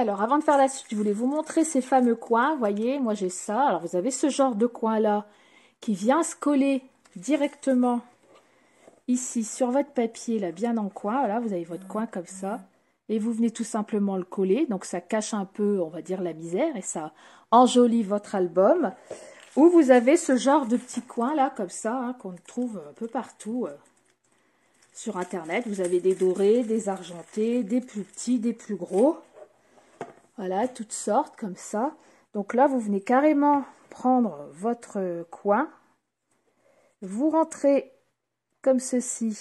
Alors, avant de faire la suite, je voulais vous montrer ces fameux coins. Vous voyez, moi j'ai ça. Alors, vous avez ce genre de coin-là qui vient se coller directement ici sur votre papier, là, bien en coin. Voilà, vous avez votre coin comme ça. Et vous venez tout simplement le coller. Donc, ça cache un peu, on va dire, la misère. Et ça enjolit votre album. Ou vous avez ce genre de petits coins là, comme ça, hein, qu'on trouve un peu partout sur Internet. Vous avez des dorés, des argentés, des plus petits, des plus gros. Voilà, toutes sortes comme ça. Donc là, vous venez carrément prendre votre coin. Vous rentrez comme ceci.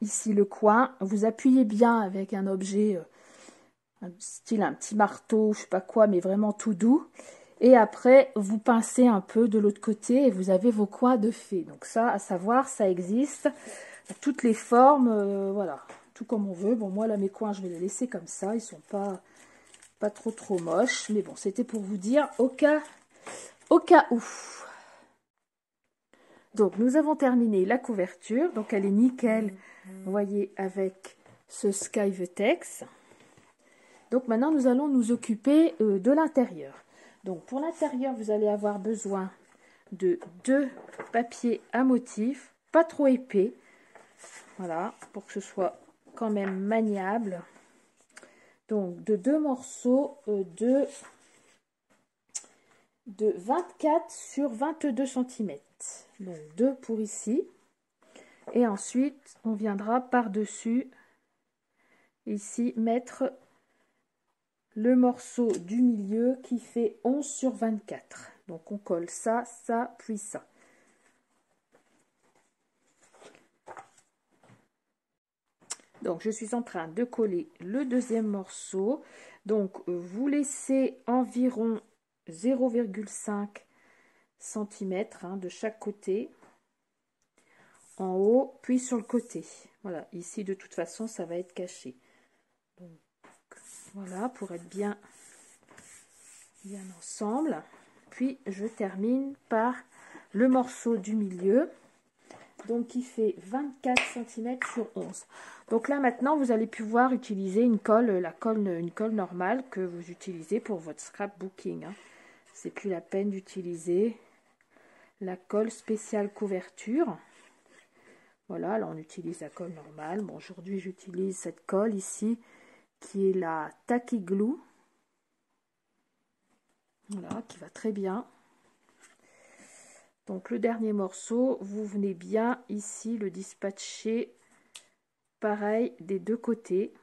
Ici, le coin. Vous appuyez bien avec un objet, style un petit marteau, je sais pas quoi, mais vraiment tout doux. Et après, vous pincez un peu de l'autre côté et vous avez vos coins de fées. Donc ça, à savoir, ça existe. Toutes les formes, voilà. Tout comme on veut. Bon, moi, là, mes coins, je vais les laisser comme ça. Ils sont pas trop moches. Mais bon, c'était pour vous dire au cas où. Donc, nous avons terminé la couverture. Donc, elle est nickel. Vous voyez, avec ce Skyvetex. Donc, maintenant, nous allons nous occuper de l'intérieur. Donc, pour l'intérieur, vous allez avoir besoin de 2 papiers à motif, pas trop épais. Voilà, pour que ce soit quand même maniable. Donc, de 2 morceaux de 24 sur 22 cm. Donc, 2 pour ici. Et ensuite, on viendra par-dessus, ici, mettre le morceau du milieu qui fait 11 sur 24. Donc, on colle ça, ça, puis ça. Donc, je suis en train de coller le deuxième morceau. Donc, vous laissez environ 0,5 cm de chaque côté. En haut, puis sur le côté. Voilà, ici, de toute façon, ça va être caché. Donc, voilà, pour être bien ensemble. Puis, je termine par le morceau du milieu. Donc, qui fait 24 cm sur 11. Donc là, maintenant, vous allez pouvoir utiliser une colle, une colle normale que vous utilisez pour votre scrapbooking. Hein. C'est plus la peine d'utiliser la colle spéciale couverture. Voilà, là, on utilise la colle normale. Bon, aujourd'hui, j'utilise cette colle ici, qui est la Tacky Glue. Voilà, qui va très bien. Donc, le dernier morceau, vous venez bien ici le dispatcher pareil des deux côtés.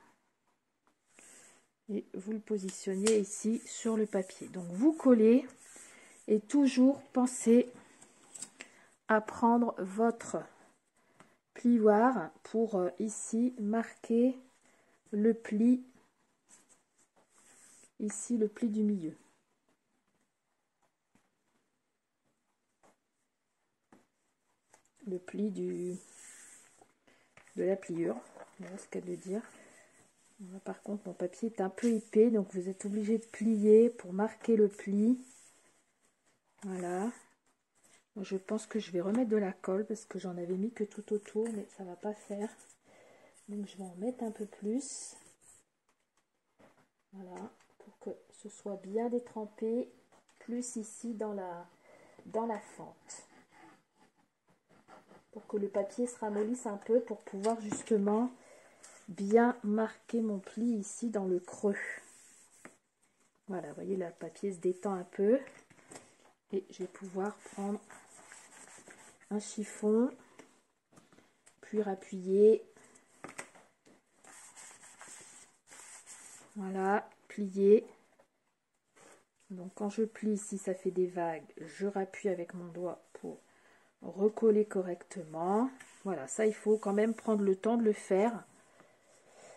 Et vous le positionnez ici sur le papier. Donc, vous collez et toujours pensez à prendre votre plioir pour ici marquer le pli, ici le pli du milieu. Le pli de la pliure, voilà ce qu'elle veut dire. Là, par contre, mon papier est un peu épais, donc vous êtes obligé de plier pour marquer le pli. Voilà. Je pense que je vais remettre de la colle parce que j'en avais mis que tout autour, mais ça va pas faire. Donc je vais en mettre un peu plus. Voilà, pour que ce soit bien détrempé, plus ici dans la fente. Pour que le papier se ramollisse un peu pour pouvoir justement bien marquer mon pli ici dans le creux. Voilà, vous voyez, là, le papier se détend un peu. Et je vais pouvoir prendre un chiffon, puis appuyer. Voilà, plier. Donc quand je plie ici, ça fait des vagues. Je rappuie avec mon doigt pour recoller correctement. Voilà, ça il faut quand même prendre le temps de le faire.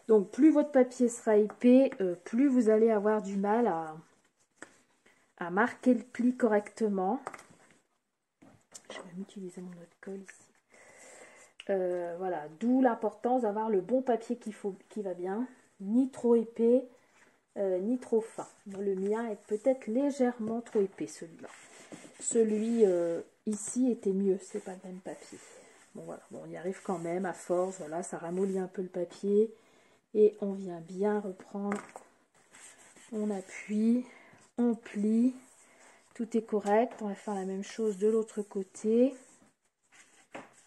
Donc plus votre papier sera épais, plus vous allez avoir du mal à marquer le pli correctement. Je vais même utiliser mon autre colle ici. Voilà, d'où l'importance d'avoir le bon papier qui va bien, ni trop épais, ni trop fin. Bon, le mien est peut-être légèrement trop épais, celui-là. Celui ici était mieux, c'est pas le même papier. Bon voilà, bon, on y arrive quand même à force, voilà, ça ramollit un peu le papier Et on vient bien reprendre. On appuie, on plie. Tout est correct. On va faire la même chose de l'autre côté.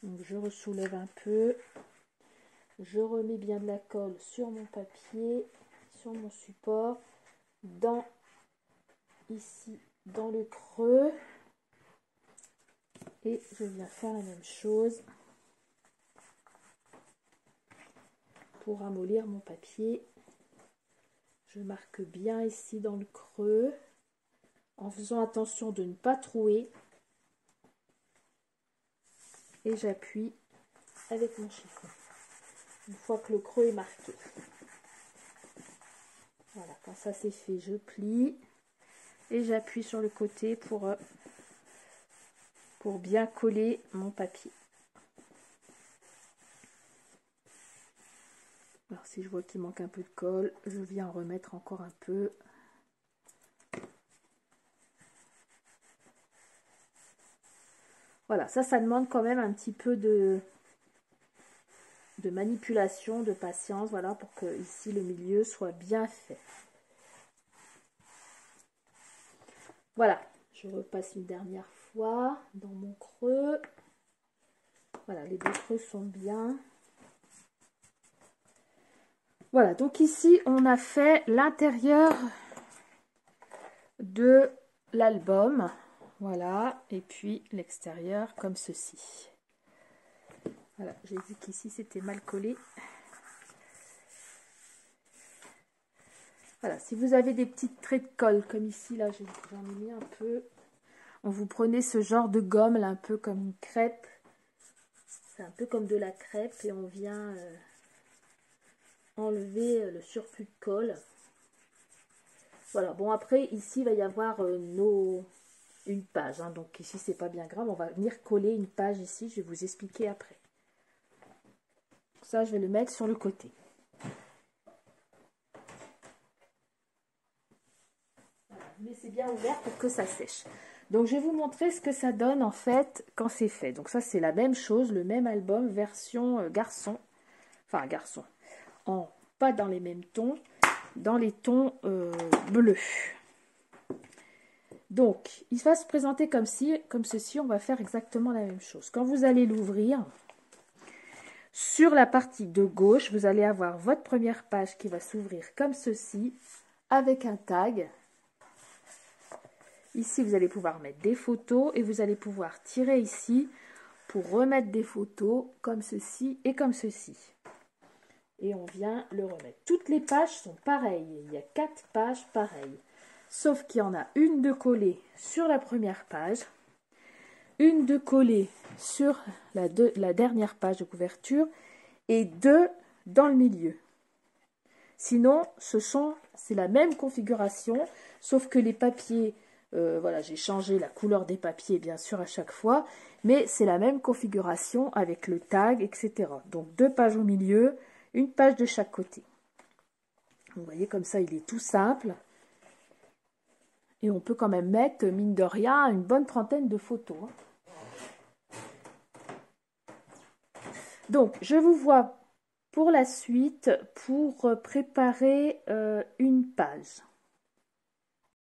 Donc je ressoulève un peu. Je remets bien de la colle sur mon papier, sur mon support, ici dans le creux. Et je viens faire la même chose pour ramollir mon papier. Je marque bien ici dans le creux, en faisant attention de ne pas trouer. Et j'appuie avec mon chiffon, une fois que le creux est marqué. Voilà, quand ça c'est fait, je plie et j'appuie sur le côté pour bien coller mon papier. Alors si je vois qu'il manque un peu de colle, je viens en remettre encore un peu. Voilà, ça demande quand même un petit peu de manipulation, de patience, voilà, pour que ici le milieu soit bien fait. Voilà, je repasse une dernière fois dans mon creux. Voilà, les deux creux sont bien. Voilà, donc ici on a fait l'intérieur de l'album. Voilà, et puis l'extérieur comme ceci. Voilà, j'ai dit qu'ici c'était mal collé. Voilà, si vous avez des petites traits de colle comme ici, là j'en ai mis un peu. Vous prenez ce genre de gomme là, un peu comme une crêpe. C'est un peu comme de la crêpe et on vient enlever le surplus de colle. Voilà, bon après ici il va y avoir une page, hein, donc ici c'est pas bien grave, on va venir coller une page ici, je vais vous expliquer après. Ça je vais le mettre sur le côté. Voilà, vous laissez bien ouvert pour que ça sèche. Donc je vais vous montrer ce que ça donne en fait quand c'est fait. Donc ça c'est la même chose, le même album version garçon, enfin garçon, pas dans les mêmes tons, dans les tons bleus. Donc, il va se présenter comme ceci, on va faire exactement la même chose. Quand vous allez l'ouvrir, sur la partie de gauche, vous allez avoir votre première page qui va s'ouvrir comme ceci, avec un tag. Ici, vous allez pouvoir mettre des photos et vous allez pouvoir tirer ici pour remettre des photos comme ceci et comme ceci. Et on vient le remettre. Toutes les pages sont pareilles, il y a 4 pages pareilles. Sauf qu'il y en a une de collée sur la première page, une de collée sur la dernière page de couverture et 2 dans le milieu. Sinon, c'est la même configuration, sauf que les papiers, voilà, j'ai changé la couleur des papiers bien sûr à chaque fois, mais c'est la même configuration avec le tag, etc. Donc 2 pages au milieu, une page de chaque côté. Vous voyez comme ça, il est tout simple. Et on peut quand même mettre, mine de rien, une bonne trentaine de photos. Donc, je vous vois pour la suite pour préparer une page.